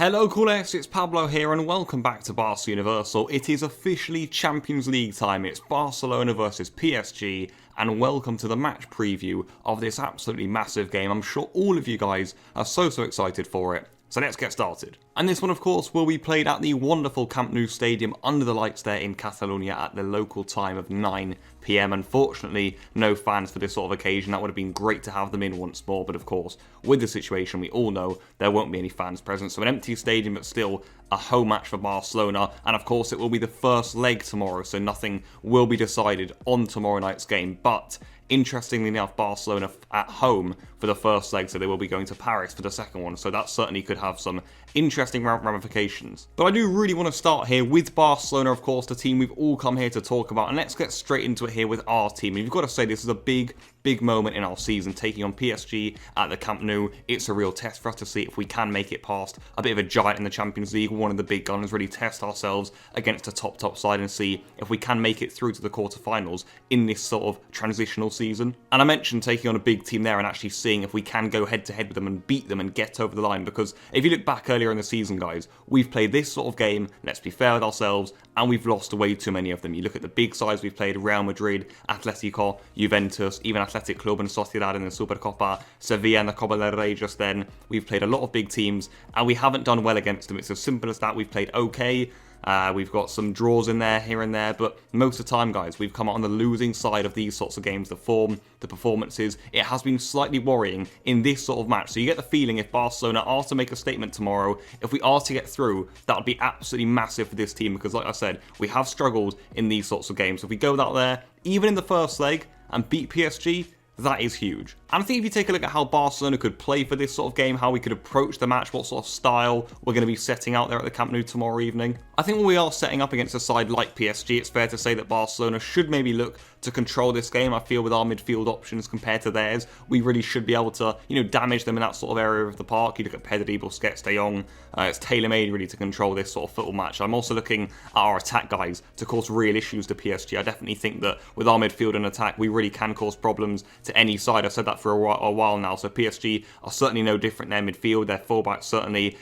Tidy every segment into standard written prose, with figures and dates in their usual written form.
Hello Coolest, it's Pablo here and welcome back to Barca Universal. It is officially Champions League time, it's Barcelona versus PSG, and welcome to the match preview of this absolutely massive game. I'm sure all of you guys are so excited for it. So let's get started. And this one, of course, will be played at the wonderful Camp Nou Stadium under the lights there in Catalonia at the local time of 9 PM. Unfortunately, no fans for this sort of occasion. That would have been great to have them in once more, but of course, with the situation, we all know there won't be any fans present. So an empty stadium, but still a home match for Barcelona. And of course, it will be the first leg tomorrow, so nothing will be decided on tomorrow night's game. But interestingly enough, Barcelona at home for the first leg, so they will be going to Paris for the second one, so that certainly could have some interesting ramifications. But I do really want to start here with Barcelona, of course, the team we've all come here to talk about, and let's get straight into it here with our team. And you've got to say this is a big moment in our season, taking on PSG at the Camp Nou. It's a real test for us to see if we can make it past a bit of a giant in the Champions League, one of the big guns, really test ourselves against a top side and see if we can make it through to the quarterfinals in this sort of transitional season. And I mentioned taking on a big team there and actually seeing if we can go head to head with them and beat them and get over the line, because if you look back earlier in the season, guys, we've played this sort of game, let's be fair with ourselves, and we've lost way too many of them. You look at the big sides we've played: Real Madrid, Atletico, Juventus, even Athletic Club and Sociedad in the Supercopa, Sevilla in the Copa del Rey just then. We've played a lot of big teams and we haven't done well against them. It's as simple as that. We've played okay. We've got some draws in there, here and there, but most of the time, guys, we've come out on the losing side of these sorts of games. The form, the performances, it has been slightly worrying in this sort of match. So you get the feeling if Barcelona are to make a statement tomorrow, if we are to get through, that would be absolutely massive for this team, because like I said, we have struggled in these sorts of games. If we go out there, even in the first leg, and beat PSG, that is huge. And I think if you take a look at how Barcelona could play for this sort of game, how we could approach the match, what sort of style we're going to be setting out there at the Camp Nou tomorrow evening, I think when we are setting up against a side like PSG, it's fair to say that Barcelona should maybe look to control this game. I feel with our midfield options compared to theirs, we really should be able to, damage them in that sort of area of the park. You look at Pedri, Busquets, De Jong, it's tailor-made really to control this sort of football match. I'm also looking at our attack guys to cause real issues to PSG. I definitely think that with our midfield and attack, we really can cause problems to any side. I've said that for a while now. So PSG are certainly no different. Their midfield, their fullbacks certainly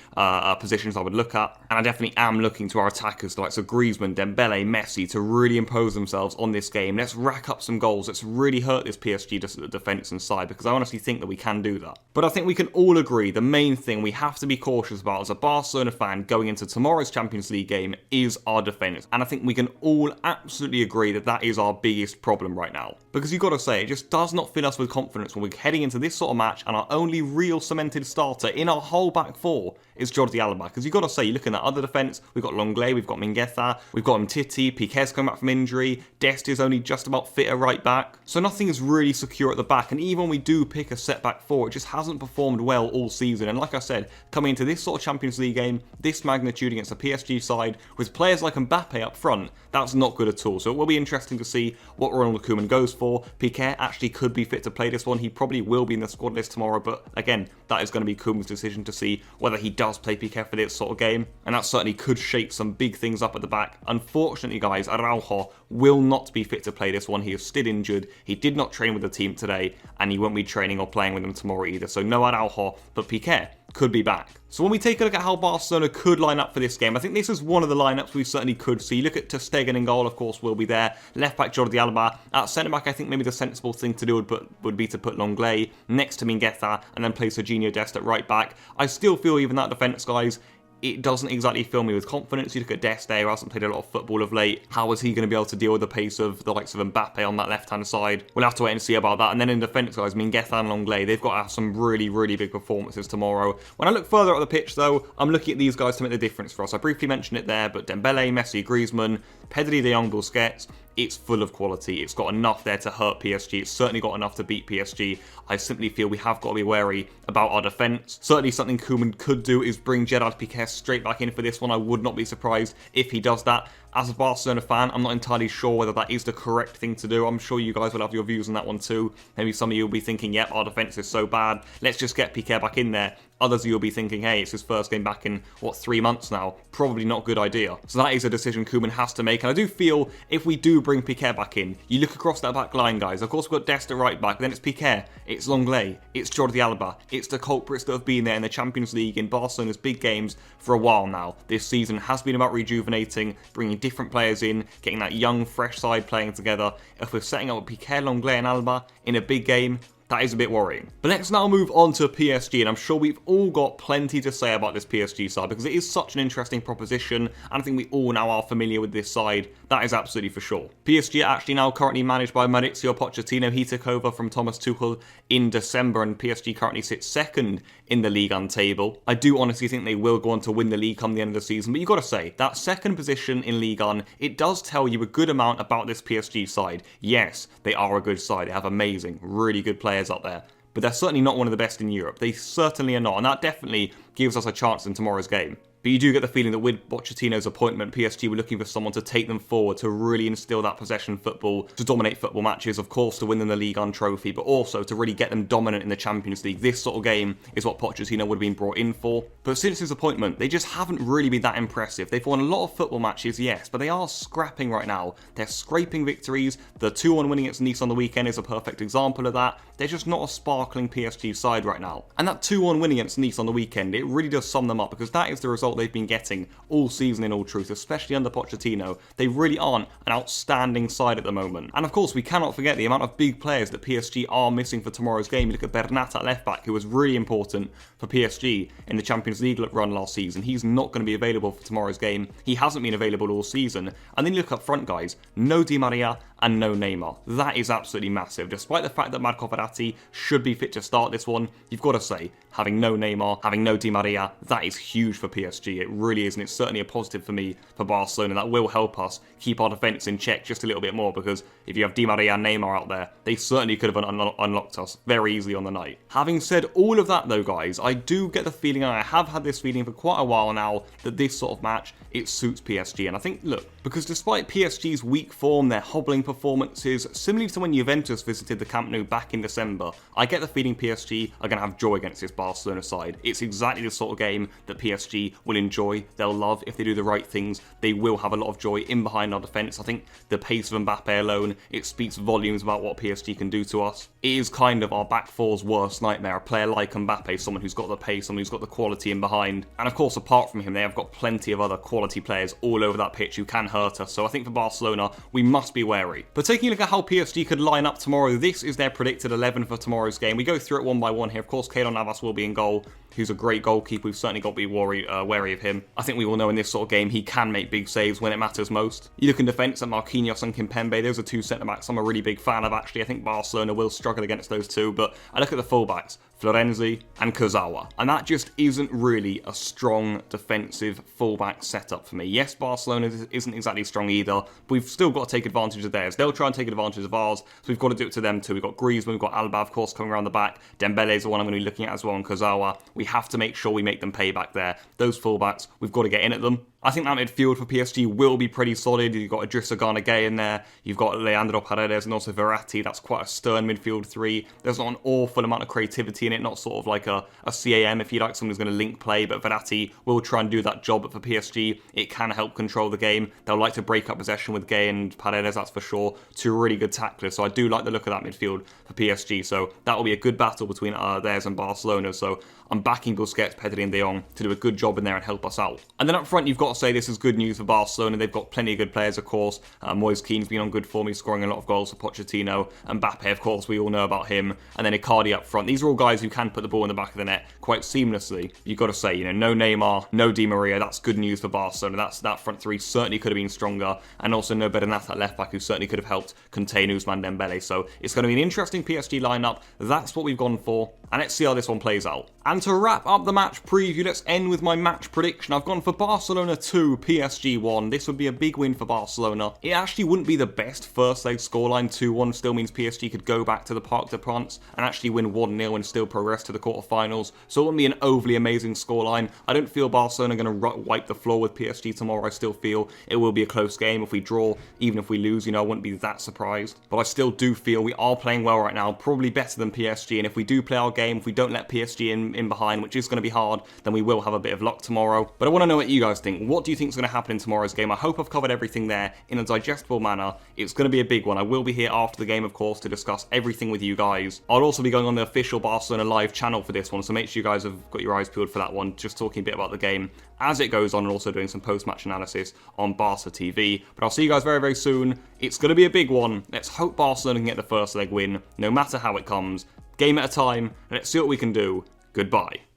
positions I would look at. And I definitely am looking to our attackers like Griezmann, Dembele, Messi to really impose themselves on this game. Let's rack up some goals. Let's really hurt this PSG just at the defence and side, because I honestly think that we can do that. But I think we can all agree the main thing we have to be cautious about as a Barcelona fan going into tomorrow's Champions League game is our defence. And I think we can all absolutely agree that that is our biggest problem right now. Because you've got to say, it just does not fill us with confidence when we're heading into this sort of match and our only real cemented starter in our whole back four is Jordi Alba. Because you've got to say, you're looking at other defence, we've got Longley, we've got Mingueza, we've got Umtiti, Piqué's coming back from injury, Dest is only just about fit at right back. So nothing is really secure at the back, and even when we do pick a set back four, it just hasn't performed well all season. And like I said, coming into this sort of Champions League game, this magnitude against a PSG side, with players like Mbappe up front, that's not good at all. So it will be interesting to see what Ronald Koeman goes for. Piqué actually could be fit to play this one. He probably will be in the squad list tomorrow, but again, that is going to be Koeman's decision to see whether he does play Piqué for this sort of game, and that certainly could shape some big things up at the back. Unfortunately, guys, Araujo will not be fit to play this one. He is still injured. He did not train with the team today, and he won't be training or playing with them tomorrow either. So no Araujo, but Piqué could be back. So when we take a look at how Barcelona could line up for this game, I think this is one of the lineups we certainly could see. You look at ter Stegen in goal, of course, will be there. Left back Jordi Alba. At centre back, I think maybe the sensible thing to do would be to put Longley next to Mingueza and then play Serginho Dest at right back. I still feel even that defence, guys, it doesn't exactly fill me with confidence. You look at Dest there, who hasn't played a lot of football of late. How is he going to be able to deal with the pace of the likes of Mbappe on that left-hand side? We'll have to wait and see about that. And then in defence, guys, Mingueza and Longley, they've got to have some really big performances tomorrow. When I look further up the pitch, though, I'm looking at these guys to make the difference for us. I briefly mentioned it there, but Dembele, Messi, Griezmann, Pedri, De Jong, Busquets, it's full of quality. It's got enough there to hurt PSG. It's certainly got enough to beat PSG. I simply feel we have got to be wary about our defence. Certainly something Koeman could do is bring Gerard Piqué straight back in for this one. I would not be surprised if he does that. As a Barcelona fan, I'm not entirely sure whether that is the correct thing to do. I'm sure you guys will have your views on that one too. Maybe some of you will be thinking, yep, our defence is so bad, let's just get Piqué back in there. Others of you will be thinking, hey, it's his first game back in, 3 months now? Probably not a good idea. So that is a decision Koeman has to make. And I do feel if we do bring Piqué back in, you look across that back line, guys. Of course, we've got Dest at right back, then it's Piqué, it's Lenglet, it's Jordi Alba, it's the culprits that have been there in the Champions League, in Barcelona's big games for a while now. This season has been about rejuvenating, bringing different players in, getting that young, fresh side playing together. If we're setting up with Piqué, Lenglet and Alba in a big game, that is a bit worrying. But let's now move on to PSG, and I'm sure we've all got plenty to say about this PSG side because it is such an interesting proposition, and I think we all now are familiar with this side. That is absolutely for sure. PSG are actually now currently managed by Mauricio Pochettino. He took over from Thomas Tuchel in December, and PSG currently sits second in the Ligue 1 table. I do honestly think they will go on to win the league come the end of the season, but you've got to say, that second position in Ligue 1, it does tell you a good amount about this PSG side. Yes, they are a good side. They have amazing, really good players up there, but they're certainly not one of the best in Europe. They certainly are not, and that definitely gives us a chance in tomorrow's game. But you do get the feeling that with Pochettino's appointment, PSG were looking for someone to take them forward, to really instill that possession football, to dominate football matches, of course, to win them the Ligue 1 trophy, but also to really get them dominant in the Champions League. This sort of game is what Pochettino would have been brought in for. But since his appointment, they just haven't really been that impressive. They've won a lot of football matches, yes, but they are scrapping right now. They're scraping victories. The 2-1 winning against Nice on the weekend is a perfect example of that. They're just not a sparkling PSG side right now. And that 2-1 win against Nice on the weekend, it really does sum them up because that is the result they've been getting all season in all truth, especially under Pochettino. They really aren't an outstanding side at the moment. And of course, we cannot forget the amount of big players that PSG are missing for tomorrow's game. You look at Bernat at left back, who was really important for PSG in the Champions League run last season. He's not going to be available for tomorrow's game. He hasn't been available all season. And then you look up front, guys, no Di Maria and no Neymar. That is absolutely massive. Despite the fact that Marco Verratti should be fit to start this one, you've got to say, having no Neymar, having no Di Maria, that is huge for PSG. It really is, and it's certainly a positive for me for Barcelona. That will help us keep our defence in check just a little bit more, because if you have Di Maria and Neymar out there, they certainly could have unlocked us very easily on the night. Having said all of that though, guys, I do get the feeling, and I have had this feeling for quite a while now, that this sort of match, it suits PSG. And I think, look, because despite PSG's weak form, their hobbling performances, similarly to when Juventus visited the Camp Nou back in December, I get the feeling PSG are going to have joy against this Barcelona side. It's exactly the sort of game that PSG will enjoy, they'll love. If they do the right things, they will have a lot of joy in behind our defence. I think the pace of Mbappe alone, it speaks volumes about what PSG can do to us. It is kind of our back four's worst nightmare. A player like Mbappe, someone who's got the pace, someone who's got the quality in behind. And of course, apart from him, they have got plenty of other quality players all over that pitch who can hurt us. So I think for Barcelona, we must be wary. But taking a look at how PSG could line up tomorrow, this is their predicted 11 for tomorrow's game. We go through it one by one here. Of course, Keylor Navas will be in goal, who's a great goalkeeper. We've certainly got to be wary of him. I think we all know in this sort of game, he can make big saves when it matters most. You look in defence at Marquinhos and Kimpembe. Those are two centre-backs I'm a really big fan of, actually. I think Barcelona will struggle against those two, but I look at the full-backs, Florenzi and Kurzawa, and that just isn't really a strong defensive fullback setup for me. Yes, Barcelona isn't exactly strong either, but we've still got to take advantage of theirs. They'll try and take advantage of ours, so we've got to do it to them too. We've got Griezmann, we've got Alba, of course, coming around the back. Dembele is the one I'm going to be looking at as well, and Kurzawa. We have to make sure we make them pay back there. Those fullbacks, we've got to get in at them. I think that midfield for PSG will be pretty solid. You've got Idrissa Gana Gueye in there. You've got Leandro Paredes and also Verratti. That's quite a stern midfield three. There's not an awful amount of creativity in it. Not sort of like a CAM, if you like, someone who's going to link play. But Verratti will try and do that job. But for PSG, it can help control the game. They'll like to break up possession with Gueye and Paredes, that's for sure. Two really good tacklers. So I do like the look of that midfield for PSG. So that will be a good battle between theirs and Barcelona. So I'm backing Busquets, Pedri and De Jong to do a good job in there and help us out. And then up front, you've got to say this is good news for Barcelona. They've got plenty of good players, of course. Moise Keane's been on good form. He's scoring a lot of goals for Pochettino. And Mbappe, of course, we all know about him. And then Icardi up front. These are all guys who can put the ball in the back of the net quite seamlessly. You've got to say, no Neymar, no Di Maria. That's good news for Barcelona. That front three certainly could have been stronger. And also no Bernat at left back, who certainly could have helped contain Ousmane Dembele. So it's going to be an interesting PSG lineup. That's what we've gone for. and let's see how this one plays out. And to wrap up the match preview, let's end with my match prediction. I've gone for Barcelona 2, PSG 1. This would be a big win for Barcelona. It actually wouldn't be the best first leg scoreline. 2-1 still means PSG could go back to the Parc des Princes and actually win 1-0 and still progress to the quarterfinals. So it wouldn't be an overly amazing scoreline. I don't feel Barcelona are going to wipe the floor with PSG tomorrow. I still feel it will be a close game. If we draw, even if we lose, I wouldn't be that surprised. But I still do feel we are playing well right now, probably better than PSG. And if we do play our game, if we don't let PSG in behind, which is going to be hard, then we will have a bit of luck tomorrow. But I want to know what you guys think. What do you think is going to happen in tomorrow's game? I hope I've covered everything there in a digestible manner. It's going to be a big one. I will be here after the game, of course, to discuss everything with you guys. I'll also be going on the official Barcelona live channel for this one, so make sure you guys have got your eyes peeled for that one, just talking a bit about the game as it goes on and also doing some post-match analysis on Barca TV. But I'll see you guys very, very soon. It's going to be a big one. Let's hope Barcelona can get the first leg win, no matter how it comes. Game at a time. Let's see what we can do. Goodbye.